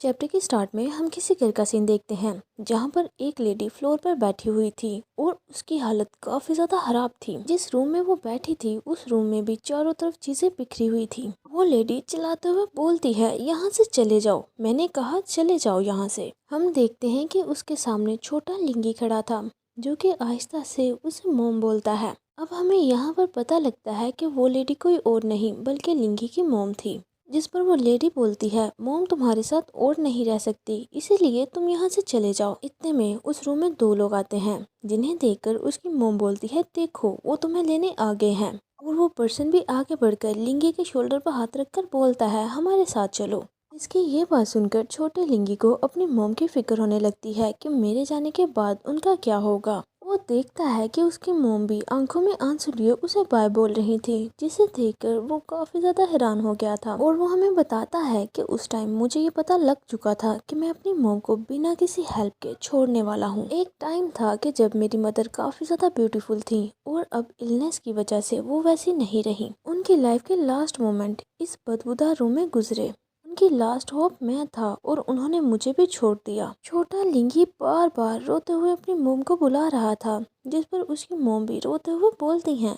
Chapter के start में हम किसी घर का सीन देखते हैं जहां पर एक लेडी फ्लोर पर बैठी हुई थी और उसकी हालत काफी ज्यादा खराब थी। जिस रूम में वो बैठी थी उस रूम में भी चारों तरफ चीजें बिखरी हुई थी। वो लेडी चिल्लाते हुए बोलती है, यहाँ से चले जाओ, मैंने कहा चले जाओ यहाँ से। हम देखते हैं कि उसके सामने छोटा लिंगी खड़ा था जो कि आहिस्ता से उसे मोम बोलता है। अब हमें यहाँ पर पता लगता है कि वो लेडी कोई और नहीं बल्कि लिंगी की मोम थी, जिस पर वो लेडी बोलती है, मोम तुम्हारे साथ और नहीं रह सकती, इसीलिए तुम यहाँ से चले जाओ। इतने में उस रूम में दो लोग आते हैं जिन्हें देखकर उसकी मोम बोलती है, देखो वो तुम्हें लेने आ गए हैं। और वो पर्सन भी आगे बढ़कर लिंगी के शोल्डर पर हाथ रखकर बोलता है, हमारे साथ चलो। इसकी ये बात सुनकर छोटे लिंगी को अपनी मोम की फिक्र होने लगती है कि मेरे जाने के बाद उनका क्या होगा। वो देखता है कि उसकी मोम भी आंखों में आंसू लिए उसे बाय बोल रही थी, जिसे देखकर वो काफी ज्यादा हैरान हो गया था। और वो हमें बताता है कि उस टाइम मुझे ये पता लग चुका था कि मैं अपनी मोम को बिना किसी हेल्प के छोड़ने वाला हूँ। एक टाइम था कि जब मेरी मदर काफी ज्यादा ब्यूटीफुल थी और अब इलनेस की वजह से वो वैसी नहीं रही। उनकी लाइफ के लास्ट मोमेंट इस बदबूदार रूम में गुजरे। उनकी लास्ट होप मैं था और उन्होंने मुझे भी छोड़ दिया। छोटा लिंगी बार बार रोते हुए अपनी मोम को बुला रहा था, जिस पर उसकी मोम भी रोते हुए बोलती हैं,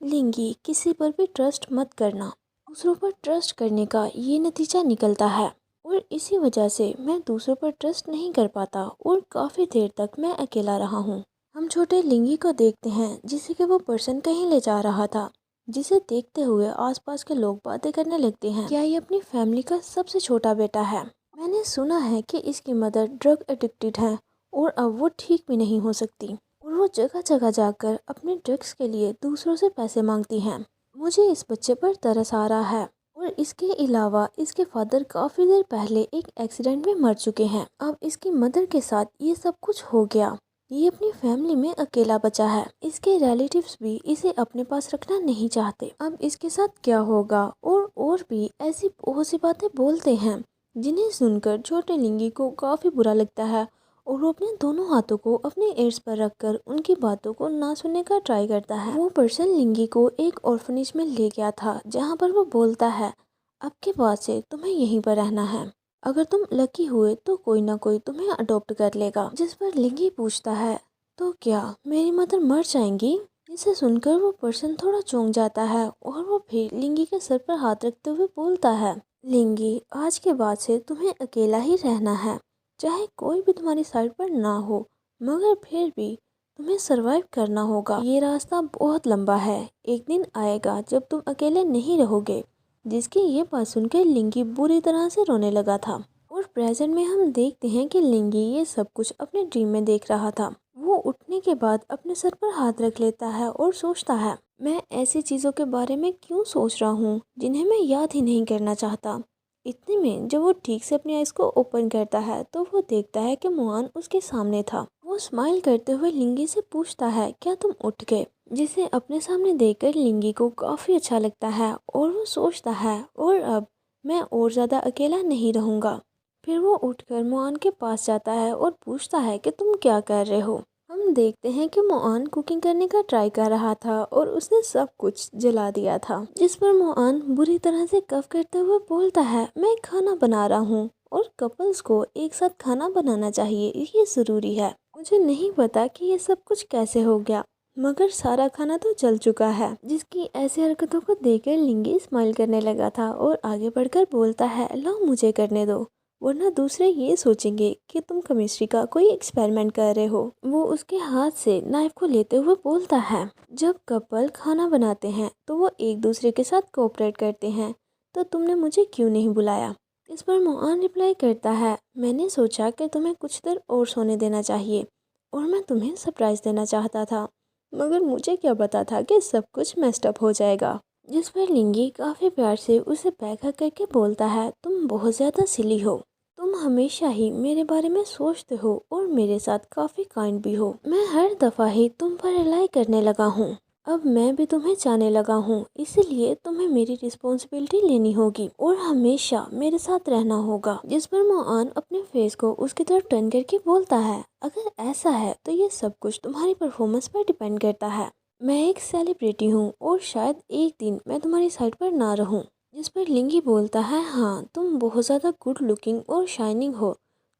लिंगी किसी पर भी ट्रस्ट मत करना, दूसरों पर ट्रस्ट करने का ये नतीजा निकलता है। और इसी वजह से मैं दूसरों पर ट्रस्ट नहीं कर पाता और काफी देर तक मैं अकेला रहा हूँ। हम छोटे लिंगी को देखते हैं जिसे कि वो पर्सन कहीं ले जा रहा था, जिसे देखते हुए आसपास के लोग बातें करने लगते हैं, क्या ये अपनी फैमिली का सबसे छोटा बेटा है? मैंने सुना है कि इसकी मदर ड्रग एडिक्टेड है और अब वो ठीक भी नहीं हो सकती और वो जगह जगह जाकर अपने ड्रग्स के लिए दूसरों से पैसे मांगती हैं। मुझे इस बच्चे पर तरस आ रहा है। और इसके अलावा इसके फादर काफी देर पहले एक एक्सीडेंट में मर चुके हैं। अब इसकी मदर के साथ ये सब कुछ हो गया, ये अपनी फैमिली में अकेला बचा है। इसके रिलेटिव्स भी इसे अपने पास रखना नहीं चाहते। अब इसके साथ क्या होगा? और भी ऐसी बहुत सी बातें बोलते हैं जिन्हें सुनकर छोटे लिंगी को काफी बुरा लगता है और वो अपने दोनों हाथों को अपने एड्स पर रखकर उनकी बातों को ना सुनने का ट्राई करता है। वो पर्सन लिंगी को एक ऑर्फनेज में ले गया था जहाँ पर वो बोलता है, अब के बाद से तुम्हें यहीं पर रहना है, अगर तुम लकी हुए तो कोई ना कोई तुम्हें अडॉप्ट कर लेगा। जिस पर लिंगी पूछता है, तो क्या मेरी मदर मर जाएंगी? इसे सुनकर वो पर्सन थोड़ा चौंक जाता है और वो फिर लिंगी के सर पर हाथ रखते हुए बोलता है, लिंगी आज के बाद से तुम्हें अकेला ही रहना है, चाहे कोई भी तुम्हारी साइड पर ना हो, मगर फिर भी तुम्हें सरवाइव करना होगा। ये रास्ता बहुत लंबा है, एक दिन आएगा जब तुम अकेले नहीं रहोगे। जिसकी ये बात सुनकर लिंगी बुरी तरह से रोने लगा था। और प्रेजेंट में हम देखते हैं कि लिंगी ये सब कुछ अपने ड्रीम में देख रहा था। वो उठने के बाद अपने सर पर हाथ रख लेता है और सोचता है, मैं ऐसी चीज़ों के बारे में क्यों सोच रहा हूँ जिन्हें मैं याद ही नहीं करना चाहता। इतने में जब वो ठीक से अपनी आइज को ओपन करता है तो वो देखता है कि मुआन उसके सामने था। वो स्माइल करते हुए लिंगी से पूछता है, क्या तुम उठ गए? जिसे अपने सामने देखकर लिंगी को काफी अच्छा लगता है और वो सोचता है, और अब मैं और ज्यादा अकेला नहीं रहूंगा। फिर वो उठकर मुआन के पास जाता है और पूछता है कि तुम क्या कर रहे हो? हम देखते हैं कि मुआन कुकिंग करने का ट्राई कर रहा था और उसने सब कुछ जला दिया था। जिस पर मुआन बुरी तरह से कफ करते हुए बोलता है, मैं खाना बना रहा हूँ और कपल्स को एक साथ खाना बनाना चाहिए, ये जरूरी है। मुझे नहीं पता कि ये सब कुछ कैसे हो गया, मगर सारा खाना तो जल चुका है। जिसकी ऐसी हरकतों को देखकर लिंगी स्माइल करने लगा था और आगे बढ़कर बोलता है, लो मुझे करने दो, वरना दूसरे ये सोचेंगे कि तुम केमिस्ट्री का कोई एक्सपेरिमेंट कर रहे हो। वो उसके हाथ से नाइफ को लेते हुए बोलता है, जब कपल खाना बनाते हैं तो वो एक दूसरे के साथ कोऑपरेट करते हैं, तो तुमने मुझे क्यों नहीं बुलाया? इस पर मुआन रिप्लाई करता है, मैंने सोचा कि तुम्हें कुछ देर और सोने देना चाहिए और मैं तुम्हें सरप्राइज देना चाहता था, मगर मुझे क्या पता था कि सब कुछ मेस्ड अप हो जाएगा। जिस पर लिंगी काफ़ी प्यार से उसे बैक हग करके बोलता है, तुम बहुत ज़्यादा सिली हो, तुम हमेशा ही मेरे बारे में सोचते हो और मेरे साथ काफ़ी काइंड भी हो। मैं हर दफ़ा ही तुम पर रिलाई करने लगा हूँ, अब मैं भी तुम्हें चाहने लगा हूँ, इसीलिए तुम्हें मेरी रिस्पॉन्सिबिलिटी लेनी होगी और हमेशा मेरे साथ रहना होगा। जिस पर मुआन अपने फेस को उसकी तरफ टर्न करके बोलता है, अगर ऐसा है तो ये सब कुछ तुम्हारी परफॉर्मेंस पर डिपेंड करता है। मैं एक सेलिब्रिटी हूँ और शायद एक दिन मैं तुम्हारी साइड पर ना रहूँ, जिस पर लिंगी बोलता है, हाँ तुम बहुत ज़्यादा गुड लुकिंग और शाइनिंग हो,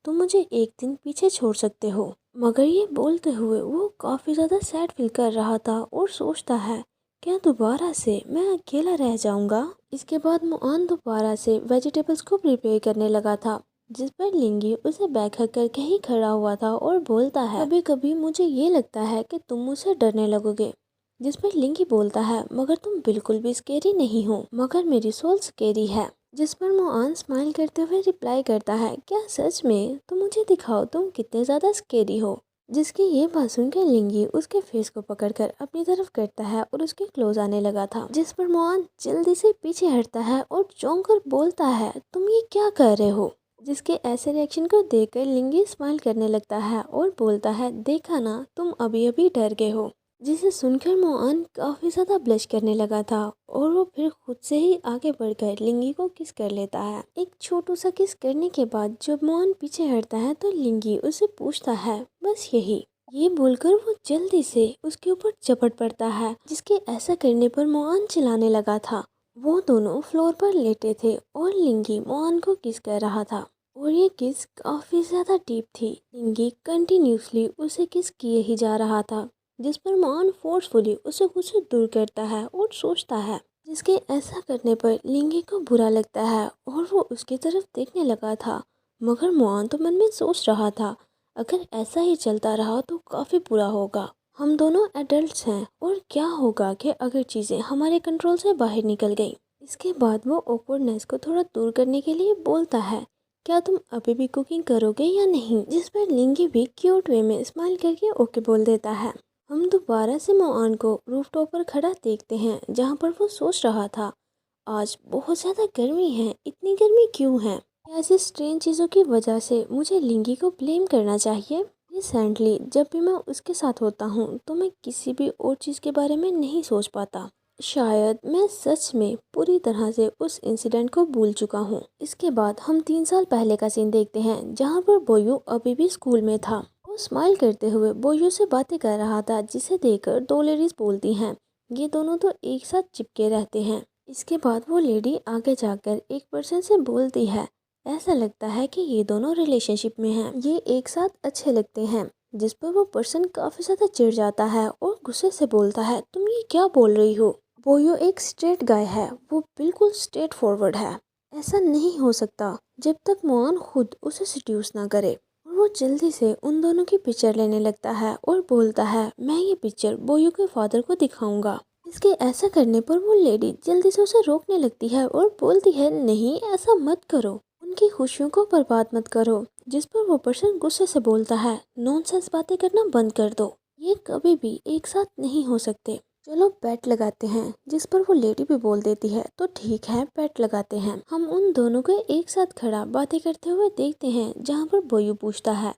तुम मुझे एक दिन पीछे छोड़ सकते हो। मगर ये बोलते हुए वो काफ़ी ज़्यादा सैड फील कर रहा था और सोचता है, क्या दोबारा से मैं अकेला रह जाऊंगा। इसके बाद मुआन दोबारा से वेजिटेबल्स को प्रिपेयर करने लगा था, जिस पर लिंगी उसे बैक हग करके ही खड़ा हुआ था और बोलता है, कभी कभी मुझे ये लगता है कि तुम मुझसे डरने लगोगे। जिस पर लिंगी बोलता है, मगर तुम बिल्कुल भी स्केरी नहीं हो, मगर मेरी सोल स्केरी है। जिस पर मुआन स्माइल करते हुए रिप्लाई करता है, क्या सच में? तो मुझे दिखाओ तुम कितने ज़्यादा स्केरी हो। जिसकी ये बात सुनकर लिंगी उसके फेस को पकड़कर अपनी तरफ करता है और उसके क्लोज आने लगा था। जिस पर मुआन जल्दी से पीछे हटता है और चौंक कर बोलता है, तुम ये क्या कर रहे हो। जिसके ऐसे रिएक्शन को देखकर लिंगी स्माइल करने लगता है और बोलता है, देखा ना, तुम अभी अभी डर गए हो। जिसे सुनकर मुआन काफ़ी ज़्यादा ब्लश करने लगा था और वो फिर खुद से ही आगे बढ़कर लिंगी को किस कर लेता है। एक छोटू सा किस करने के बाद जब मुआन पीछे हटता है तो लिंगी उसे पूछता है, बस यही। ये बोलकर वो जल्दी से उसके ऊपर झपट पड़ता है, जिसके ऐसा करने पर मुआन चिल्लाने लगा था। वो दोनों फ्लोर पर लेटे थे और लिंगी मुआन को किस कर रहा था और ये किस काफ़ी ज़्यादा डीप थी। लिंगी कंटिन्यूसली उसे किस किए ही जा रहा था, जिस पर मुआन फोर्सफुली उसे खुद से दूर करता है और सोचता है। जिसके ऐसा करने पर लिंगी को बुरा लगता है और वो उसकी तरफ देखने लगा था, मगर मुआन तो मन में सोच रहा था, अगर ऐसा ही चलता रहा तो काफ़ी बुरा होगा। हम दोनों एडल्ट्स हैं और क्या होगा कि अगर चीज़ें हमारे कंट्रोल से बाहर निकल गई। इसके बाद वो ऑकवर्डनेस को थोड़ा दूर करने के लिए बोलता है, क्या तुम अभी भी कुकिंग करोगे या नहीं। जिस पर लिंगी भी क्यूट वे में स्माइल करके ओके बोल देता है। हम दोबारा से मुआन को रूफटॉप पर खड़ा देखते हैं, जहाँ पर वो सोच रहा था, आज बहुत ज़्यादा गर्मी है, इतनी गर्मी क्यों है। क्या ऐसी स्ट्रेंज चीज़ों की वजह से मुझे लिंगी को ब्लेम करना चाहिए। रिसेंटली जब भी मैं उसके साथ होता हूँ तो मैं किसी भी और चीज़ के बारे में नहीं सोच पाता। शायद मैं सच में पूरी तरह से उस इंसिडेंट को भूल चुका हूँ। इसके बाद हम 3 साल पहले का सीन देखते हैं, जहाँ पर बोयू अभी भी स्कूल में था। वो स्माइल करते हुए बोयू से बातें कर रहा था, जिसे देखकर दो लेडीज बोलती हैं, ये दोनों तो एक साथ चिपके रहते हैं। इसके बाद वो लेडी आगे जाकर एक पर्सन से बोलती है, ऐसा लगता है कि ये दोनों रिलेशनशिप में हैं, ये एक साथ अच्छे लगते हैं। जिस पर वो पर्सन काफ़ी ज़्यादा चिढ़ जाता है और गुस्से से बोलता है, तुम ये क्या बोल रही हो। बोयो एक स्ट्रेट गाय है, वो बिल्कुल स्ट्रेट फॉरवर्ड है, ऐसा नहीं हो सकता जब तक मुआन खुद उसे सिड्यूस ना करे। और वो जल्दी से उन दोनों की पिक्चर लेने लगता है और बोलता है, मैं ये पिक्चर बोयो के फादर को दिखाऊंगा। इसके ऐसा करने पर वो लेडी जल्दी से उसे रोकने लगती है और बोलती है, नहीं ऐसा मत करो, उनकी खुशियों को बर्बाद मत करो। जिस पर वो पर्सन गुस्से से बोलता है, नॉनसेंस बातें करना बंद कर दो, ये कभी भी एक साथ नहीं हो सकते, चलो बेट लगाते हैं। जिस पर वो लेडी भी बोल देती है, तो ठीक है बेट लगाते हैं। हम उन दोनों को एक साथ खड़ा बातें करते हुए देखते हैं, जहाँ पर बोयू पूछता है,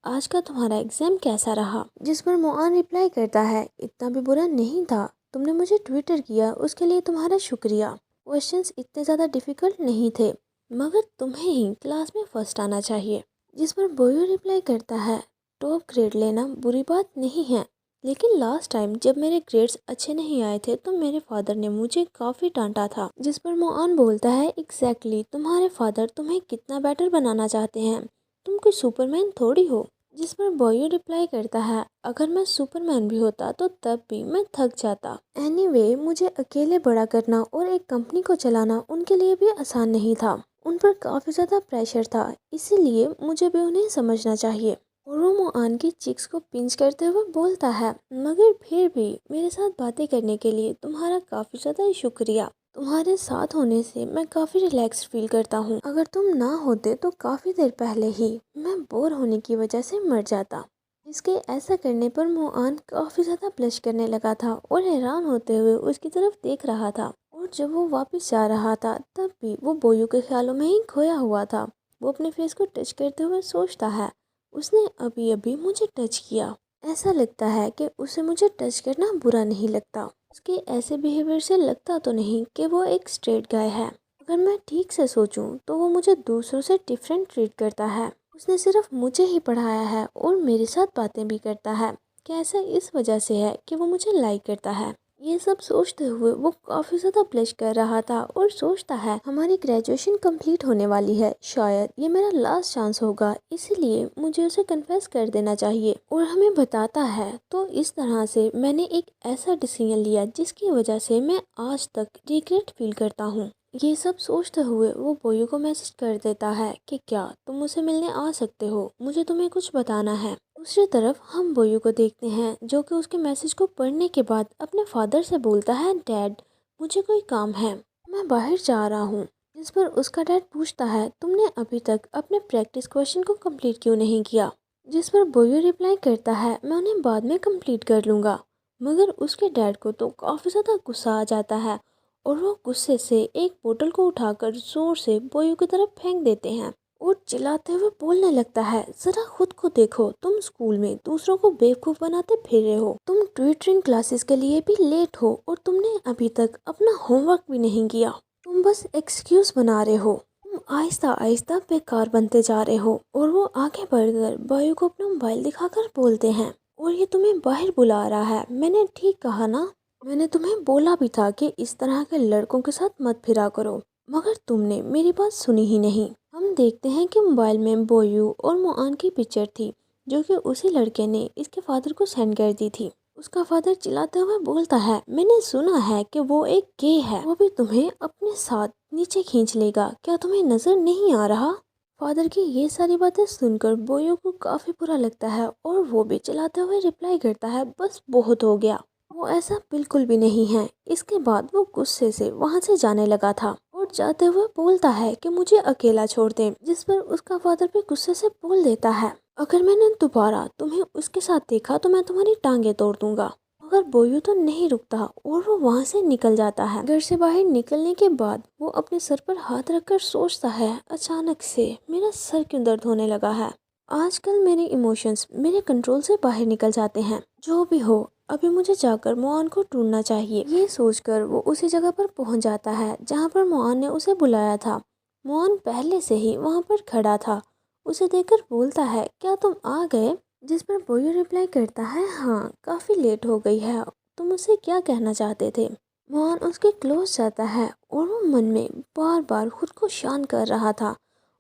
आज का तुम्हारा एग्जाम कैसा रहा। जिस पर मुआन रिप्लाई करता है, इतना भी बुरा नहीं था, तुमने मुझे ट्विटर किया उसके लिए तुम्हारा शुक्रिया। क्वेश्चंस इतने ज़्यादा डिफिकल्ट नहीं थे, मगर तुम्हें ही क्लास में फर्स्ट आना चाहिए। जिस पर बोयो रिप्लाई करता है, टॉप ग्रेड लेना बुरी बात नहीं है, लेकिन लास्ट टाइम जब मेरे ग्रेड्स अच्छे नहीं आए थे तो मेरे फादर ने मुझे काफ़ी डांटा था। जिस पर मुआन बोलता है, एग्जैक्टली तुम्हारे फादर तुम्हें कितना बेटर बनाना चाहते हैं, तुम कोई सुपरमैन थोड़ी हो। जिस पर बॉयो रिप्लाई करता है, अगर मैं सुपरमैन भी होता तो तब भी मैं थक जाता। एनीवे, मुझे अकेले बड़ा करना और एक कंपनी को चलाना उनके लिए भी आसान नहीं था, उन पर काफ़ी ज़्यादा प्रेशर था, इसीलिए मुझे भी उन्हें समझना चाहिए। और वो मुआन की चिक्स को पिंच करते हुए बोलता है, मगर फिर भी मेरे साथ बातें करने के लिए तुम्हारा काफ़ी ज़्यादा शुक्रिया, तुम्हारे साथ होने से मैं काफ़ी रिलैक्स फील करता हूँ, अगर तुम ना होते तो काफ़ी देर पहले ही मैं बोर होने की वजह से मर जाता। इसके ऐसा करने पर मुआन काफ़ी ज़्यादा ब्लश करने लगा था और हैरान होते हुए उसकी तरफ देख रहा था। और जब वो वापस जा रहा था तब भी वो बोयू के ख्यालों में ही खोया हुआ था। वो अपने फेस को टच करते हुए सोचता है, उसने अभी अभी मुझे टच किया, ऐसा लगता है कि उसे मुझे टच करना बुरा नहीं लगता। उसके ऐसे बिहेवियर से लगता तो नहीं कि वो एक स्ट्रेट गाय है। अगर मैं ठीक से सोचूं तो वो मुझे दूसरों से डिफरेंट ट्रीट करता है। उसने सिर्फ मुझे ही पढ़ाया है और मेरे साथ बातें भी करता है। क्या ऐसा इस वजह से है कि वो मुझे लाइक करता है? ये सब सोचते हुए वो काफी ज्यादा ब्लश कर रहा था और सोचता है हमारी ग्रेजुएशन कंप्लीट होने वाली है, शायद ये मेरा लास्ट चांस होगा, इसीलिए मुझे उसे कन्फेस कर देना चाहिए। और हमें बताता है तो इस तरह से मैंने एक ऐसा डिसीजन लिया जिसकी वजह से मैं आज तक रिग्रेट फील करता हूँ। ये सब सोचते हुए वो बोयू को मैसेज कर देता है कि क्या तुम मुझे मिलने आ सकते हो, मुझे तुम्हें कुछ बताना है। दूसरी तरफ हम बोयू को देखते हैं जो कि उसके मैसेज को पढ़ने के बाद अपने फादर से बोलता है, डैड मुझे कोई काम है, मैं बाहर जा रहा हूँ। जिस पर उसका डैड पूछता है, तुमने अभी तक अपने प्रैक्टिस क्वेश्चन को कंप्लीट क्यों नहीं किया। जिस पर बोयू रिप्लाई करता है, मैं उन्हें बाद में कंप्लीट कर लूँगा। मगर उसके डैड को तो काफ़ी ज़्यादा गुस्सा आ जाता है और वो गुस्से से एक बोतल को उठाकर जोर से बोयू की तरफ फेंक देते हैं और चिल्लाते हुए बोलने लगता है, जरा खुद को देखो, तुम स्कूल में दूसरों को बेवकूफ बनाते फिर रहे हो, तुम ट्यूटरिंग क्लासेस के लिए भी लेट हो और तुमने अभी तक अपना होमवर्क भी नहीं किया, तुम बस एक्सक्यूज बना रहे हो, तुम आहिस्ता आहिस्ता बेकार बनते जा रहे हो। और वो आगे बढ़कर बोयू को अपना मोबाइल दिखाकर बोलते हैं, और ये तुम्हें बाहर बुला रहा है, मैंने ठीक कहा ना, मैंने तुम्हें बोला भी था कि इस तरह के लड़कों के साथ मत फिरा करो, मगर तुमने मेरी बात सुनी ही नहीं। हम देखते हैं कि मोबाइल में बोयू और मुआन की पिक्चर थी जो कि उसी लड़के ने इसके फादर को सेंड कर दी थी। उसका फादर चिल्लाते हुए बोलता है, मैंने सुना है कि वो एक गे है, वो भी तुम्हें अपने साथ नीचे खींच लेगा, क्या तुम्हें नजर नहीं आ रहा। फादर की ये सारी बातें सुनकर बोयो को काफी बुरा लगता है और वो भी चिल्लाते हुए रिप्लाई करता है, बस बहुत हो गया, वो ऐसा बिल्कुल भी नहीं है। इसके बाद वो गुस्से से वहाँ से जाने लगा था और जाते हुए बोलता है कि मुझे अकेला छोड़ दे। जिस पर उसका फादर भी गुस्से से बोल देता है, अगर मैंने दोबारा तुम्हें उसके साथ देखा तो मैं तुम्हारी टांगे तोड़ दूंगा। मगर बोयू तो नहीं रुकता और वो वहाँ से निकल जाता है। घर से बाहर निकलने के बाद वो अपने सर पर हाथ रखकर सोचता है, अचानक से मेरा सर क्यों दर्द होने लगा है, आजकल मेरे इमोशंस मेरे कंट्रोल से बाहर निकल जाते हैं। जो भी हो, अभी मुझे जाकर मोआन को ढूंढना चाहिए। ये सोचकर वो उसी जगह पर पहुंच जाता है जहां पर मोआन ने उसे बुलाया था। मोआन पहले से ही वहां पर खड़ा था। उसे देखकर बोलता है, क्या तुम आ गए। जिस पर बोयो रिप्लाई करता है, हाँ काफ़ी लेट हो गई है, तुम मुझसे क्या कहना चाहते थे। मोआन उसके क्लोज जाता है और वो मन में बार बार खुद को शांत कर रहा था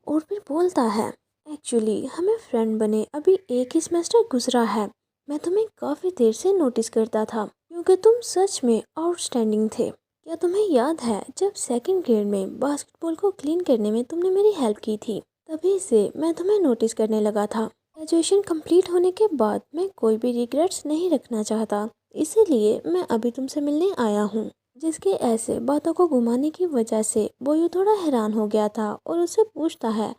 और फिर बोलता है, एक्चुअली हमें फ्रेंड बने अभी एक ही सेमेस्टर गुजरा है, मैं तुम्हें काफ़ी देर से नोटिस करता था क्योंकि तुम सच में आउटस्टैंडिंग थे। क्या तुम्हें याद है जब सेकंड ग्रेड में बास्केटबॉल को क्लीन करने में तुमने मेरी हेल्प की थी, तभी से मैं तुम्हें नोटिस करने लगा था। ग्रेजुएशन कंप्लीट होने के बाद मैं कोई भी रिग्रेट्स नहीं रखना चाहता, इसीलिए मैं अभी तुमसे मिलने आया हूँ। जिसके ऐसे बातों को घुमाने की वजह से बोयू थोड़ा हैरान हो गया था और उससे पूछता है,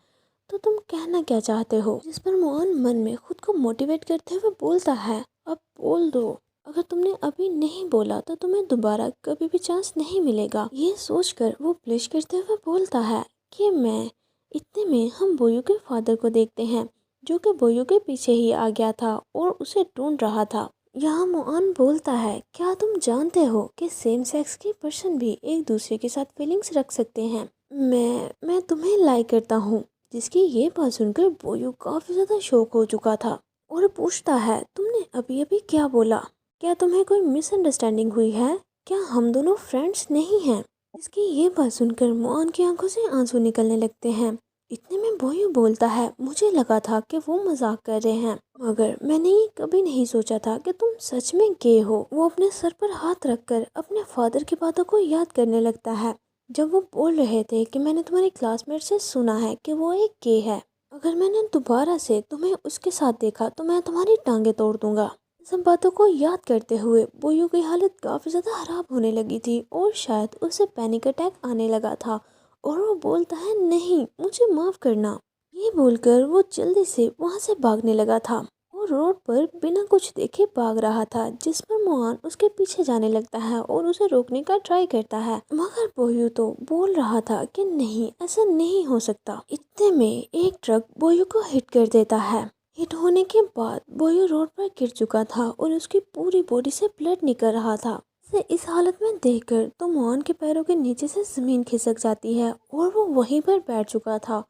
तो तुम कहना क्या चाहते हो। जिस पर मोहन मन में खुद को मोटिवेट करते हुए बोलता है, अब बोल दो, अगर तुमने अभी नहीं बोला तो तुम्हें दोबारा कभी भी चांस नहीं मिलेगा। ये सोचकर वो ब्लश करते हुए बोलता है कि मैं, इतने में हम बोयू के फादर को देखते हैं जो कि बोयू के पीछे ही आ गया था और उसे ढूंढ रहा था। यहाँ मोआन बोलता है, क्या तुम जानते हो कि सेम सेक्स के पर्सन भी एक दूसरे के साथ फीलिंग्स रख सकते हैं। मैं तुम्हें लाइक करता हूँ। जिसकी ये बात सुनकर बोयू काफी ज्यादा शॉक हो चुका था और पूछता है, तुमने अभी अभी क्या बोला, क्या तुम्हें कोई मिसअंडरस्टैंडिंग हुई है, क्या हम दोनों फ्रेंड्स नहीं हैं। इसकी ये बात सुनकर मोआन की आंखों से आंसू निकलने लगते हैं। इतने में बोयू बोलता है, मुझे लगा था कि वो मजाक कर रहे हैं, मगर मैंने ये कभी नहीं सोचा था कि तुम सच में गे हो। वो अपने सर पर हाथ रखकर अपने फादर की बातों को याद करने लगता है जब वो बोल रहे थे कि मैंने तुम्हारी क्लासमेट से सुना है कि वो एक गे है, अगर मैंने दोबारा से तुम्हें उसके साथ देखा तो मैं तुम्हारी टांगे तोड़ दूंगा। सब बातों को याद करते हुए बोयू की हालत काफी ज्यादा खराब होने लगी थी और शायद उसे पैनिक अटैक आने लगा था और वो बोलता है, नहीं मुझे माफ करना। ये बोलकर वो जल्दी से वहां से भागने लगा था और रोड पर बिना कुछ देखे भाग रहा था। जिस पर मोहन उसके पीछे जाने लगता है और उसे रोकने का ट्राई करता है, मगर बोयू तो बोल रहा था कि नहीं ऐसा नहीं हो सकता। इतने में एक ट्रक बोयू को हिट कर देता है। हिट होने के बाद बोयू रोड पर गिर चुका था और उसकी पूरी बॉडी से ब्लड निकल रहा था। उसे इस हालत में देखकर तो मोहन के पैरों के नीचे से जमीन खिसक जाती है और वो वहीं पर बैठ चुका था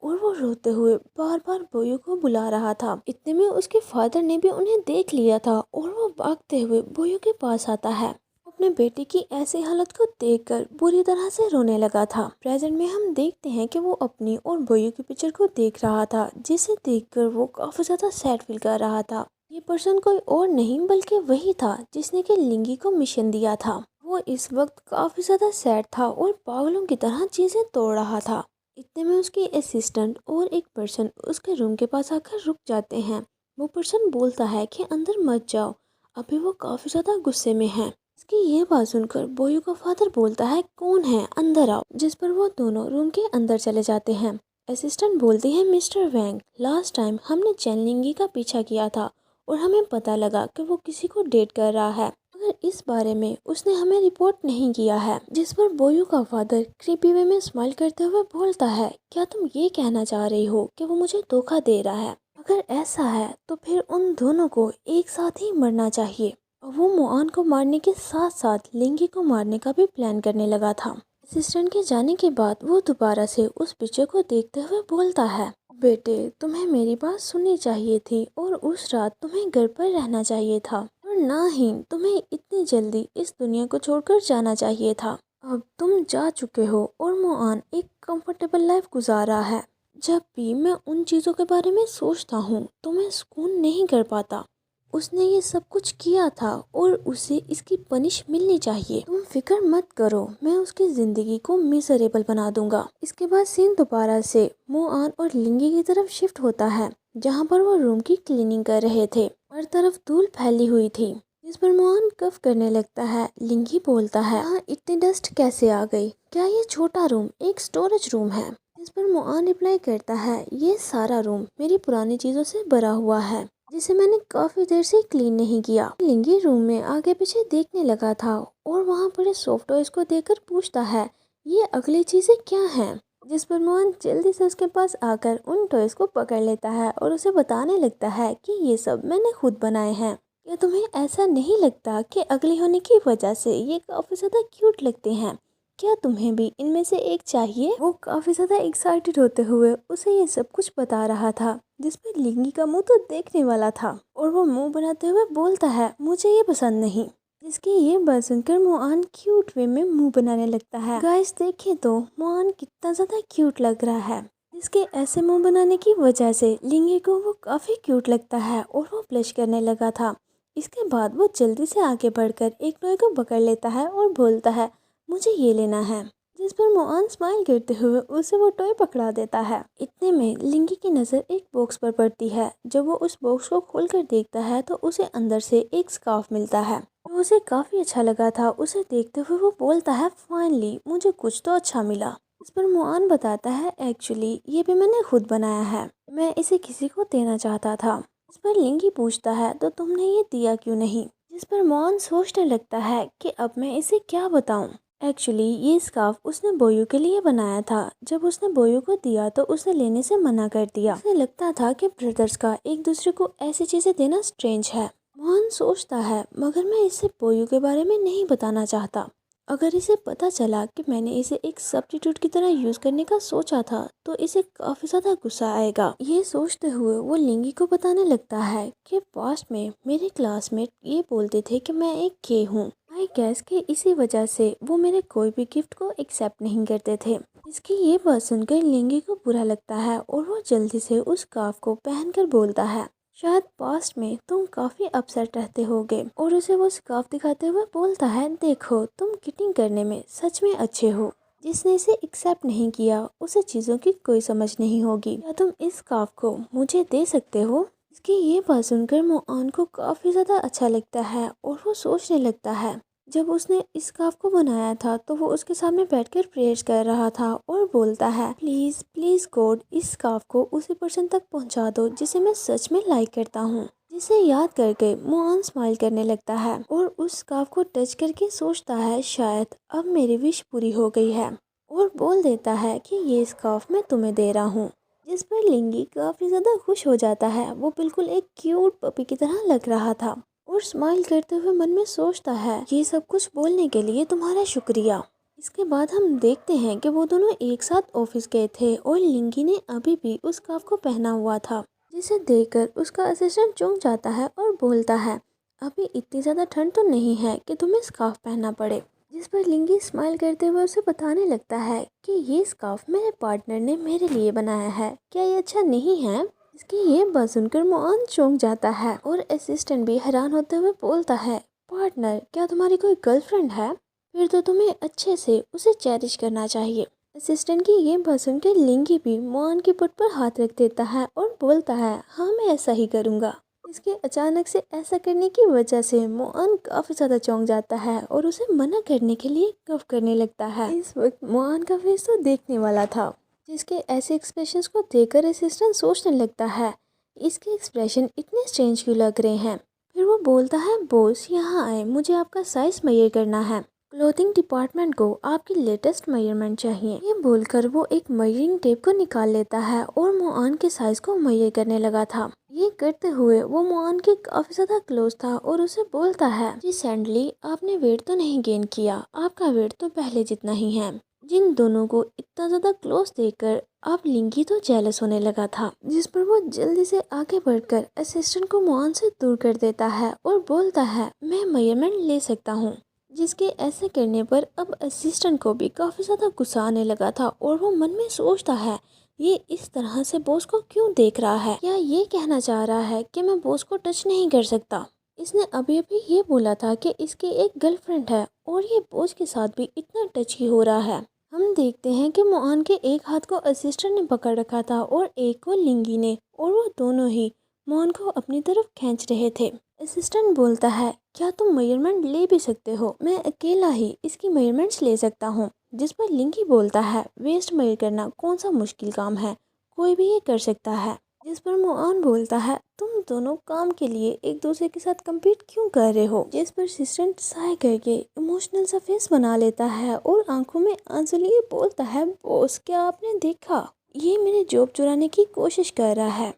और वो रोते हुए बार बार बोयू को बुला रहा था। इतने में उसके फादर ने भी उन्हें देख लिया था और वो भागते हुए बोयू के पास आता है। वो अपने बेटे की ऐसी हालत को देखकर बुरी तरह से रोने लगा था। प्रेजेंट में हम देखते हैं कि वो अपनी और बोयो की पिक्चर को देख रहा था, जिसे देखकर वो काफी ज्यादा सैड फील कर रहा था। ये पर्सन कोई और नहीं बल्कि वही था जिसने कि लिंगी को मिशन दिया था। वो इस वक्त काफी ज्यादा सैड था और पागलों की तरह चीजें तोड़ रहा था। इतने में उसकी असिस्टेंट और एक पर्सन उसके रूम के पास आकर रुक जाते हैं। वो पर्सन बोलता है कि अंदर मत जाओ, अभी वो काफी ज्यादा गुस्से में है। इसकी ये बात सुनकर बोयो का फादर बोलता है, कौन है, अंदर आओ। जिस पर वो दोनों रूम के अंदर चले जाते हैं। असिस्टेंट बोलती है, मिस्टर वैंग, लास्ट टाइम हमने चैन लिंगी का पीछा किया था और हमें पता लगा कि वो किसी को डेट कर रहा है, मगर इस बारे में उसने हमें रिपोर्ट नहीं किया है। जिस पर बोयो का फादर क्रीपी वे में स्माइल करते हुए बोलता है, क्या तुम ये कहना चाह रही हो कि वो मुझे धोखा दे रहा है? अगर ऐसा है तो फिर उन दोनों को एक साथ ही मरना चाहिए। वो मोआन को मारने के साथ साथ लिंगी को मारने का भी प्लान करने लगा था। असिस्टेंट के जाने के बाद वो दोबारा से उस पिक्चर को देखते हुए बोलता है, बेटे तुम्हें मेरी बात सुननी चाहिए थी और उस रात तुम्हें घर पर रहना चाहिए था और ना ही तुम्हें इतनी जल्दी इस दुनिया को छोड़कर जाना चाहिए था। अब तुम जा चुके हो और मोआन एक कंफर्टेबल लाइफ गुजार रहा है। जब भी मैं उन चीज़ों के बारे में सोचता हूँ तो मैं सुकून नहीं कर पाता। उसने ये सब कुछ किया था और उसे इसकी पनिश मिलनी चाहिए। तुम फिक्र मत करो, मैं उसकी जिंदगी को मिजरेबल बना दूंगा। इसके बाद सीन दोबारा से मोआन और लिंगी की तरफ शिफ्ट होता है, जहाँ पर वो रूम की क्लीनिंग कर रहे थे। हर तरफ धूल फैली हुई थी, जिस पर मोआन कफ करने लगता है। लिंगी बोलता है, यहाँ इतनी डस्ट कैसे आ गई? क्या ये छोटा रूम एक स्टोरेज रूम है? इस पर मोआन रिप्लाई करता है, ये सारा रूम मेरी पुरानी चीजों से भरा हुआ है, जिसे मैंने काफी देर से क्लीन नहीं किया। लिंगी रूम में आगे पीछे देखने लगा था और वहाँ पड़े सॉफ्ट टॉयज को देखकर पूछता है, ये अगली चीजें क्या हैं? जिस पर मोहन जल्दी से उसके पास आकर उन टॉयज को पकड़ लेता है और उसे बताने लगता है कि ये सब मैंने खुद बनाए हैं। क्या तुम्हें ऐसा नहीं लगता कि अगली होने की वजह से ये काफी ज्यादा क्यूट लगते हैं? क्या तुम्हें भी इनमें से एक चाहिए? वो काफी ज्यादा एक्साइटेड होते हुए उसे ये सब कुछ बता रहा था, जिस पर लिंगी का मुंह तो देखने वाला था और वो मुंह बनाते हुए बोलता है, मुझे ये पसंद नहीं। जिसकी ये बात सुनकर मोआन क्यूट वे में मुंह बनाने लगता है। गाइस देखें तो मोआन कितना ज्यादा क्यूट लग रहा है। इसके ऐसे मुंह बनाने की वजह से लिंगी को वो काफी क्यूट लगता है और वो ब्लश करने लगा था। इसके बाद वो जल्दी से आगे बढ़कर एक टॉय को पकड़ लेता है और बोलता है, मुझे ये लेना है। जिस पर मोआन स्माइल करते हुए उसे वो टॉय पकड़ा देता है। इतने में लिंगी की नज़र एक बॉक्स पर पड़ती है। जब वो उस बॉक्स को खोलकर देखता है तो उसे अंदर से एक स्कार्फ मिलता है। तो उसे काफ़ी अच्छा लगा था। उसे देखते हुए वो बोलता है, फाइनली मुझे कुछ तो अच्छा मिला। इस पर मोआन बताता है, एक्चुअली ये भी मैंने खुद बनाया है, मैं इसे किसी को देना चाहता था। इस पर लिंगी पूछता है, तो तुमने ये दिया क्यों नहीं? जिस पर मोआन सोचने लगता है कि अब मैं इसे क्या बताऊं। एक्चुअली ये स्कार्फ उसने बोयो के लिए बनाया था। जब उसने बोयो को दिया तो उसने लेने से मना कर दिया। उसे लगता था कि ब्रदर्स का एक दूसरे को ऐसी चीजें देना स्ट्रेंज है। मोहन सोचता है, मगर मैं इसे बोयो के बारे में नहीं बताना चाहता। अगर इसे पता चला कि मैंने इसे एक सब्स्टिट्यूट की तरह यूज करने का सोचा था तो इसे काफी ज्यादा गुस्सा आएगा। ये सोचते हुए वो लिंगी को बताने लगता है कि पास्ट में मेरे क्लासमेट ये बोलते थे कि मैं एक गे हूँ। आई गेस कि इसी वजह से वो मेरे कोई भी गिफ्ट को एक्सेप्ट नहीं करते थे। इसकी ये बात सुनकर लिंगी को बुरा लगता है और वो जल्दी से उस स्कार्फ को पहनकर बोलता है, शायद पास्ट में तुम काफी अपसेट रहते होगे। और उसे वो स्कार्फ दिखाते हुए बोलता है, देखो तुम किटिंग करने में सच में अच्छे हो। जिसने इसे एक्सेप्ट नहीं किया उसे चीजों की कोई समझ नहीं होगी। क्या तुम इस स्कार्फ को मुझे दे सकते हो? इसकी ये बात सुनकर मोआन को काफी ज्यादा अच्छा लगता है और वो सोचने लगता है, जब उसने इस स्कार्फ को बनाया था तो वो उसके सामने बैठकर प्रेयर्स कर रहा था और बोलता है, प्लीज प्लीज गॉड इस स्कार्फ को उसी पर्सन तक पहुंचा दो जिसे मैं सच में लाइक करता हूँ। जिसे याद करके मोआन स्माइल करने लगता है और उस स्कार्फ को टच करके सोचता है, शायद अब मेरी विश पूरी हो गई है, और बोल देता है कि ये स्कार्फ मैं तुम्हें दे रहा हूँ। जिस पर लिंगी काफी ज्यादा खुश हो जाता है। वो बिल्कुल एक क्यूट पपी की तरह लग रहा था और स्माइल करते हुए मन में सोचता है, ये सब कुछ बोलने के लिए तुम्हारा शुक्रिया। इसके बाद हम देखते हैं कि वो दोनों एक साथ ऑफिस गए थे और लिंगी ने अभी भी उस स्कार्फ को पहना हुआ था, जिसे देखकर उसका असिस्टेंट चौंक जाता है और बोलता है, अभी इतनी ज़्यादा ठंड तो नहीं है कि तुम्हें स्कार्फ पहनना पड़े। जिस पर लिंगी स्माइल करते हुए उसे बताने लगता है कि ये स्कार्फ मेरे पार्टनर ने मेरे लिए बनाया है, क्या ये अच्छा नहीं है? इसकी ये बात सुनकर मोअन चौंक जाता है और असिस्टेंट भी हैरान होते हुए बोलता है, पार्टनर क्या तुम्हारी कोई गर्लफ्रेंड है? फिर तो तुम्हें अच्छे से उसे चेरिश करना चाहिए। असिस्टेंट की ये बात सुनकर लिंगी भी मोअन की पुट पर हाथ रख देता है और बोलता है, हाँ मैं ऐसा ही करूँगा। इसके अचानक से ऐसा करने की वजह से मोअन काफ़ी ज़्यादा चौंक जाता है और उसे मना करने के लिए कफ करने लगता है। इस वक्त मोअन का फेस तो देखने वाला था, जिसके ऐसे एक्सप्रेशंस को देखकर असिस्टेंट सोचने लगता है, इसके एक्सप्रेशन इतने स्ट्रेंज क्यों लग रहे हैं। फिर वो बोलता है, बॉस यहाँ आए, मुझे आपका साइज मेजर करना है। क्लोथिंग डिपार्टमेंट को आपकी लेटेस्ट मेजरमेंट चाहिए। ये बोलकर वो एक मेजरिंग टेप को निकाल लेता है और मोअन के साइज को मेजर करने लगा था। ये करते हुए वो मोअन के काफी ज्यादा क्लोज था और उसे बोलता है, जी सैंडली आपने वेट तो नहीं गेन किया, आपका वेट तो पहले जितना ही है। जिन दोनों को इतना ज्यादा क्लोज देखकर अब लिंगी तो जेलस होने लगा था, जिस पर वो जल्दी से आगे बढ़कर असिस्टेंट को मोअन से दूर कर देता है और बोलता है, मैं मेजरमेंट ले सकता हूँ। जिसके ऐसे करने पर अब असिस्टेंट को भी काफ़ी ज़्यादा गुस्सा आने लगा था और वो मन में सोचता है, ये इस तरह से बॉस को क्यों देख रहा है? या ये कहना चाह रहा है कि मैं बॉस को टच नहीं कर सकता? इसने अभी अभी ये बोला था कि इसकी एक गर्लफ्रेंड है और ये बॉस के साथ भी इतना टची हो रहा है। हम देखते हैं कि मोअन के एक हाथ को असिस्टेंट ने पकड़ रखा था और एक को लिंगी ने, और वो दोनों ही मोअन को अपनी तरफ खींच रहे थे। असिस्टेंट बोलता है, क्या तुम मेजरमेंट ले भी सकते हो? मैं अकेला ही इसकी मेजरमेंट्स ले सकता हूँ। जिस पर लिंगी बोलता है, वेस्ट मेजर करना कौन सा मुश्किल काम है, कोई भी ये कर सकता है। जिस पर मोअन बोलता है, तुम दोनों काम के लिए एक दूसरे के साथ compete क्यों कर रहे हो? जिस पर असिस्टेंट साय करके इमोशनल सा फेस बना लेता है और आंखों में आंसू लिए बोलता है, बॉस क्या आपने देखा, ये मेरे जॉब चुराने की कोशिश कर रहा है।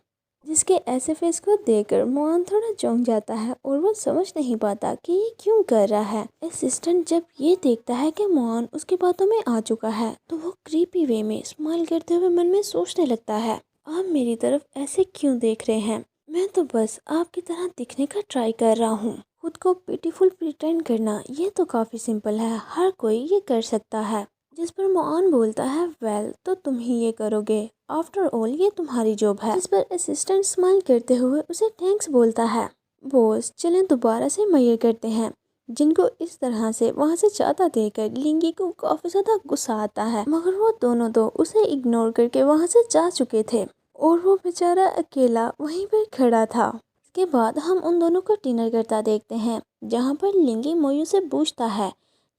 जिसके ऐसे फेस को देखकर मोअन थोड़ा चौंक जाता है और वो समझ नहीं पाता कि ये क्यों कर रहा है। असिस्टेंट जब ये देखता है कि मोअन उसकी बातों में आ चुका है, तो वो क्रीपी वे में स्माइल करते हुए मन में सोचने लगता है, आप मेरी तरफ ऐसे क्यों देख रहे हैं? मैं तो बस आपकी तरह दिखने का ट्राई कर रहा हूँ। खुद को ब्यूटीफुल प्रिटेंड करना ये तो काफ़ी सिंपल है, हर कोई ये कर सकता है। जिस पर मोअन बोलता है, वेल तो तुम ही ये करोगे, आफ्टर ऑल ये तुम्हारी जॉब है। जिस पर असिस्टेंट स्माइल करते हुए उसे थैंक्स बोलता है। बॉस चलें दोबारा से मेजर करते हैं। जिनको इस तरह से वहाँ से जाता देखकर लिंगी को काफी ज्यादा गुस्सा आता है, मगर वो दोनों तो उसे इग्नोर करके वहाँ से जा चुके थे और वो बेचारा अकेला वहीं पर खड़ा था। इसके बाद हम उन दोनों को डिनर करता देखते हैं, जहाँ पर लिंगी मोयू से पूछता है,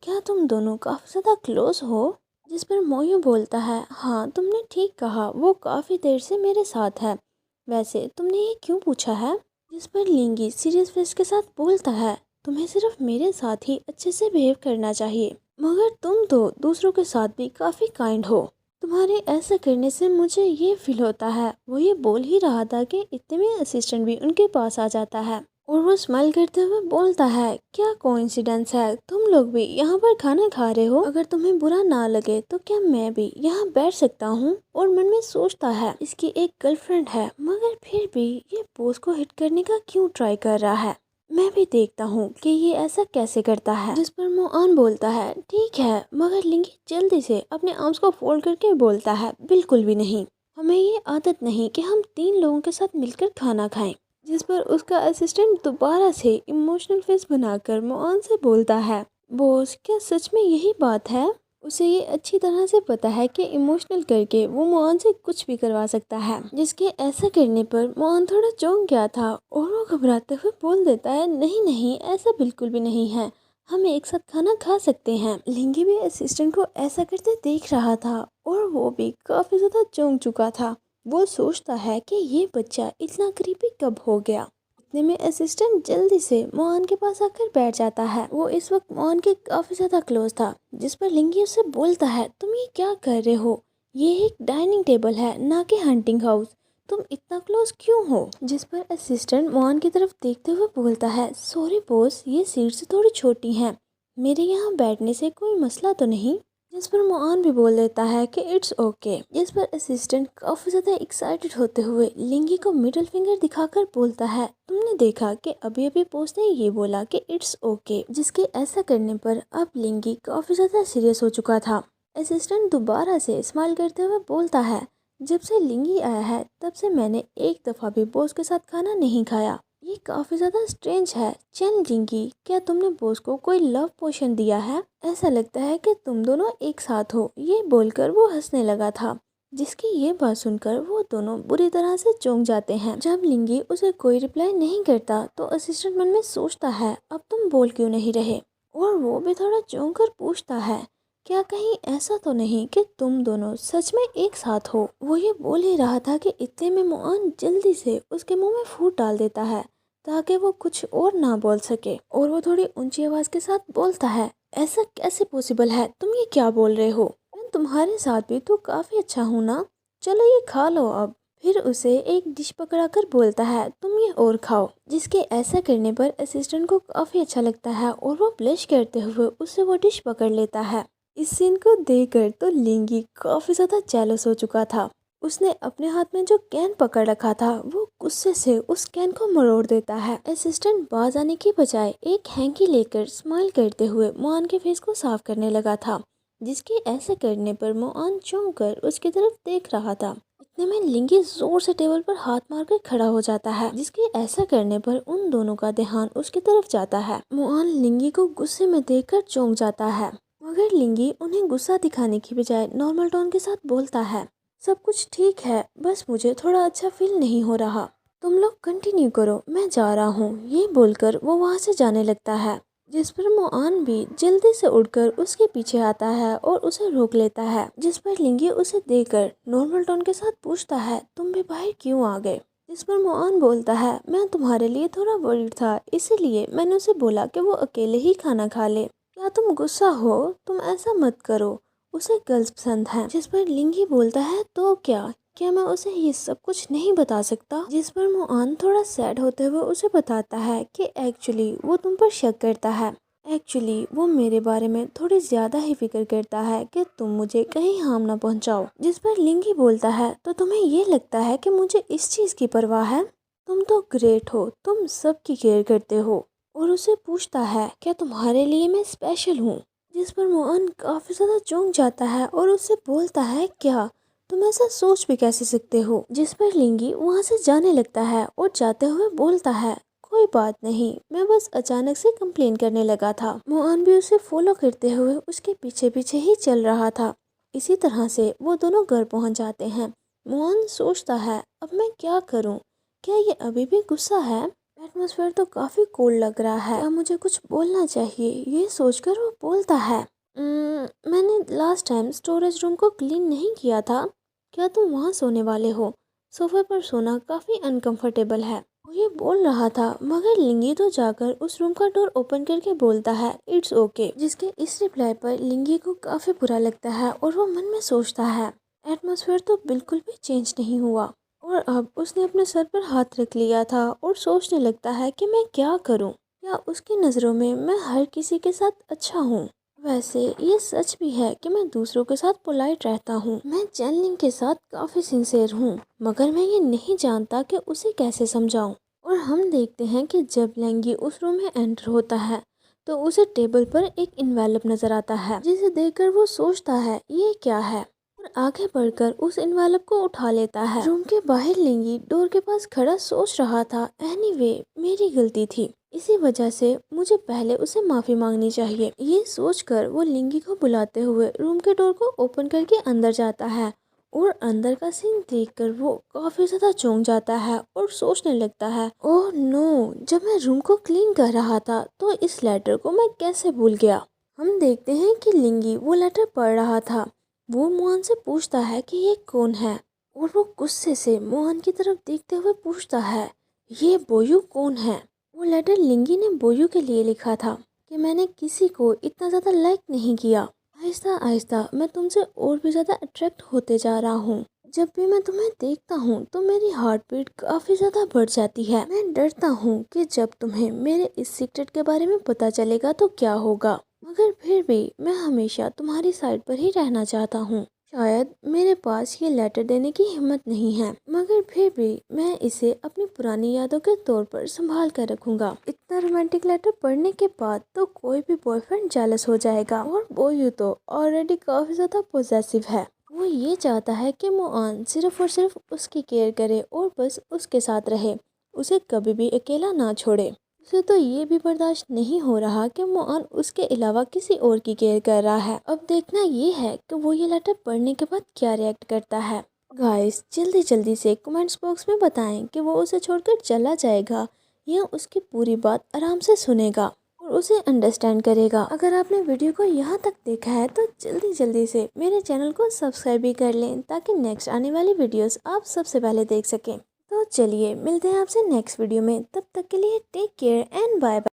क्या तुम दोनों काफी ज्यादा क्लोज हो? जिस पर मोयू बोलता है, हाँ तुमने ठीक कहा, वो काफ़ी देर से मेरे साथ है। वैसे तुमने ये क्यों पूछा है? जिस पर लिंगी सीरियस फेस के साथ बोलता है, तुम्हें सिर्फ मेरे साथ ही अच्छे से बिहेव करना चाहिए, मगर तुम तो दूसरों के साथ भी काफ़ी काइंड हो। तुम्हारे ऐसा करने से मुझे ये फील होता है। वो ये बोल ही रहा था कि इतने में असिस्टेंट भी उनके पास आ जाता है और वो स्माइल करते हुए बोलता है, क्या कोइंसिडेंस है, तुम लोग भी यहाँ पर खाना खा रहे हो? अगर तुम्हें बुरा ना लगे तो क्या मैं भी यहाँ बैठ सकता हूँ? और मन में सोचता है, इसकी एक गर्लफ्रेंड है, मगर फिर भी ये बॉस को हिट करने का क्यों ट्राई कर रहा है? मैं भी देखता हूँ कि ये ऐसा कैसे करता है। जिस पर मोअन बोलता है, ठीक है, मगर लिंगी जल्दी से अपने आर्म्स को फोल्ड करके बोलता है, बिल्कुल भी नहीं, हमें ये आदत नहीं कि हम 3 लोगों के साथ मिलकर खाना खाएं। जिस पर उसका असिस्टेंट दोबारा से इमोशनल फेस बनाकर मोअन से बोलता है, बॉस क्या सच में यही बात है? उसे ये अच्छी तरह से पता है कि इमोशनल करके वो मोअन से कुछ भी करवा सकता है। जिसके ऐसा करने पर मोअन थोड़ा चौंक गया था और वो घबराते हुए बोल देता है, नहीं नहीं ऐसा बिल्कुल भी नहीं है, हम एक साथ खाना खा सकते हैं। लिंगी भी असिस्टेंट को ऐसा करते देख रहा था और वो भी काफी ज्यादा चौंक चुका था। वो सोचता है कि ये बच्चा इतना क्रीपी कब हो गया। इतने में असिस्टेंट जल्दी से मोअन के पास आकर बैठ जाता है। वो इस वक्त मोअन के काफी ज्यादा क्लोज था। जिस पर लिंगी उससे बोलता है, तुम ये क्या कर रहे हो? ये एक डाइनिंग टेबल है, ना कि हंटिंग हाउस, तुम इतना क्लोज क्यों हो? जिस पर असिस्टेंट मोअन की तरफ देखते हुए बोलता है, सॉरी बॉस, ये सीट से थोड़ी छोटी हैं, मेरे यहाँ बैठने से कोई मसला तो नहीं? जिस पर मुआन भी बोल देता है कि इट्स ओके, जिस पर असिस्टेंट काफी ज्यादा एक्साइटेड होते हुए लिंगी को मिडिल फिंगर दिखाकर बोलता है, तुमने देखा कि अभी अभी बॉस ने ये बोला कि इट्स ओके, जिसके ऐसा करने पर अब लिंगी काफी ज्यादा सीरियस हो चुका था। असिस्टेंट दोबारा से स्माइल करते हुए बोलता है, जब से लिंगी आया है तब से मैंने एक दफा भी बॉस के साथ खाना नहीं खाया, ये काफी ज्यादा स्ट्रेंज है। चल लिंगी, क्या तुमने बॉस को कोई लव पोशन दिया है? ऐसा लगता है कि तुम दोनों एक साथ हो। ये बोलकर वो हंसने लगा था, जिसकी ये बात सुनकर वो दोनों बुरी तरह से चौंक जाते हैं। जब लिंगी उसे कोई रिप्लाई नहीं करता तो असिस्टेंट मन में सोचता है, अब तुम बोल क्यों नहीं रहे, और वो भी थोड़ा चौंक कर पूछता है, क्या कहीं ऐसा तो नहीं कि तुम दोनों सच में एक साथ हो? वो ये बोल ही रहा था कि इतने में मुआन जल्दी से उसके मुंह में फूट डाल देता है ताकि वो कुछ और ना बोल सके, और वो थोड़ी ऊंची आवाज के साथ बोलता है, ऐसा कैसे पॉसिबल है, तुम ये क्या बोल रहे हो? मैं तुम्हारे साथ भी तो काफी अच्छा हूँ ना, चलो ये खा लो अब। फिर उसे एक डिश पकड़ाकर बोलता है, तुम ये और खाओ। जिसके ऐसा करने पर असिस्टेंट को काफी अच्छा लगता है और वो ब्लश करते हुए उससे वो डिश पकड़ लेता है। इस सीन को देखकर तो लिंगी काफी ज्यादा जेलस हो चुका था। उसने अपने हाथ में जो कैन पकड़ रखा था वो गुस्से से उस कैन को मरोड़ देता है। असिस्टेंट बाज आने की बजाय एक हैंकी लेकर स्माइल करते हुए मुआन के फेस को साफ करने लगा था, जिसके ऐसे करने पर मुआन चौंक कर उसकी तरफ देख रहा था। इतने में लिंगी जोर से टेबल पर हाथ मारकर खड़ा हो जाता है, जिसके ऐसा करने पर उन दोनों का ध्यान उसकी तरफ जाता है। मुआन लिंगी को गुस्से में देखकर चौंक जाता है, मगर लिंगी उन्हें गुस्सा दिखाने की बजाय नॉर्मल टोन के साथ बोलता है, सब कुछ ठीक है, बस मुझे थोड़ा अच्छा फील नहीं हो रहा, तुम लोग कंटिन्यू करो, मैं जा रहा हूँ। ये बोलकर वो वहाँ से जाने लगता है, जिस पर मुआन भी जल्दी से उड़कर उसके पीछे आता है और उसे रोक लेता है। जिस पर लिंगी उसे देखकर नॉर्मल टोन के साथ पूछता है, तुम भी बाहर क्यों आ गए? जिस पर मुआन बोलता है, मैं तुम्हारे लिए थोड़ा वरीड था, इसीलिए मैंने उसे बोला कि वो अकेले ही खाना खा ले। क्या तुम गुस्सा हो? तुम ऐसा मत करो, उसे गर्ल्स पसंद है। जिस पर लिंगी बोलता है, तो क्या मैं उसे ये सब कुछ नहीं बता सकता? जिस पर मुआन थोड़ा सैड होते हुए उसे बताता है कि एक्चुअली वो तुम पर शक करता है, एक्चुअली वो मेरे बारे में थोड़ी ज्यादा ही फिक्र करता है कि तुम मुझे कहीं हार्म ना पहुंचाओ। जिस पर लिंगी बोलता है, तो तुम्हें ये लगता है कि मुझे इस चीज की परवाह है? तुम तो ग्रेट हो, तुम सबकी केयर करते हो। और उसे पूछता है, क्या तुम्हारे लिए मैं स्पेशल हूँ? जिस पर मोहन काफी ज्यादा चौंक जाता है और उससे बोलता है, क्या तुम ऐसा सोच भी कैसे सकते हो? जिस पर लिंगी वहाँ से जाने लगता है और जाते हुए बोलता है, कोई बात नहीं, मैं बस अचानक से कंप्लेन करने लगा था। मोहन भी उसे फॉलो करते हुए उसके पीछे पीछे ही चल रहा था। इसी तरह से वो दोनों घर पहुंच जाते हैं। मोहन सोचता है, अब मैं क्या करूं? क्या ये अभी भी गुस्सा है? एटमॉस्फेयर तो काफी कोल्ड लग रहा है, क्या मुझे कुछ बोलना चाहिए? ये सोचकर वो बोलता है, मैंने लास्ट टाइम स्टोरेज रूम को क्लीन नहीं किया था, क्या तुम वहाँ सोने वाले हो? सोफे पर सोना काफी अनकंफर्टेबल है। वो ये बोल रहा था, मगर लिंगी तो जाकर उस रूम का डोर ओपन करके बोलता है, इट्स ओके। जिसके इस रिप्लाई पर लिंगी को काफी बुरा लगता है और वो मन में सोचता है, एटमॉस्फेयर तो बिल्कुल भी चेंज नहीं हुआ। और अब उसने अपने सर पर हाथ रख लिया था और सोचने लगता है कि मैं क्या करूं? क्या उसकी नज़रों में मैं हर किसी के साथ अच्छा हूं? वैसे ये सच भी है कि मैं दूसरों के साथ पोलाइट रहता हूँ, मैं चैनलिंग के साथ काफ़ी सिंसेर हूँ, मगर मैं ये नहीं जानता कि उसे कैसे समझाऊं। और हम देखते हैं कि जब लैंगी उस रूम में एंटर होता है तो उसे टेबल पर एक इन्वेलप नजर आता है, जिसे देखकर वो सोचता है, ये क्या है, और आगे बढ़कर उस इन्वेलप को उठा लेता है। रूम के बाहर लिंगी डोर के पास खड़ा सोच रहा था, एनीवे मेरी गलती थी, इसी वजह से मुझे पहले उसे माफी मांगनी चाहिए। ये सोचकर वो लिंगी को बुलाते हुए रूम के डोर को ओपन करके अंदर जाता है और अंदर का सीन देखकर वो काफी ज्यादा चौंक जाता है और सोचने लगता है, ओह नो, जब मैं रूम को क्लीन कर रहा था तो इस लेटर को मैं कैसे भूल गया। हम देखते हैं कि लिंगी वो लेटर पढ़ रहा था। वो मोहन से पूछता है कि ये कौन है, और वो गुस्से से मोहन की तरफ देखते हुए पूछता है, ये बोयू कौन है? वो लेटर लिंगी ने बोयू के लिए लिखा था कि मैंने किसी को इतना ज़्यादा लाइक नहीं किया, आहिस्ता आहिस्ता मैं तुमसे और भी ज़्यादा अट्रैक्ट होते जा रहा हूँ। जब भी मैं तुम्हें देखता हूँ तो मेरी हार्ट बीट काफ़ी ज़्यादा बढ़ जाती है। मैं डरता हूँ कि जब तुम्हें मेरे इस सीक्रेट के बारे में पता चलेगा तो क्या होगा। मगर फिर भी मैं हमेशा तुम्हारी साइड पर ही रहना चाहता हूँ। शायद मेरे पास ये लेटर देने की हिम्मत नहीं है, मगर फिर भी मैं इसे अपनी पुरानी यादों के तौर पर संभाल कर रखूंगा। इतना रोमांटिक लेटर पढ़ने के बाद तो कोई भी बॉयफ्रेंड जेलस हो जाएगा, और वो यूँ तो ऑलरेडी काफी ज्यादा पॉसेसिव है। वो ये चाहता है कि मुआन सिर्फ और सिर्फ उसकी केयर करे और बस उसके साथ रहे, उसे कभी भी अकेला ना छोड़े। उसे तो ये भी बर्दाश्त नहीं हो रहा कि मुआन उसके अलावा किसी और की केयर कर रहा है। अब देखना ये है कि वो ये लेटर पढ़ने के बाद क्या रिएक्ट करता है। गाइस जल्दी जल्दी से कमेंट्स बॉक्स में बताएं कि वो उसे छोड़कर चला जाएगा या उसकी पूरी बात आराम से सुनेगा और उसे अंडरस्टैंड करेगा। अगर आपने वीडियो को यहाँ तक देखा है तो जल्दी जल्दी से मेरे चैनल को सब्सक्राइब भी कर लें, ताकि नेक्स्ट आने वाली वीडियोस आप सबसे पहले देख सकें। तो चलिए मिलते हैं आपसे नेक्स्ट वीडियो में, तब तक के लिए take care and bye bye.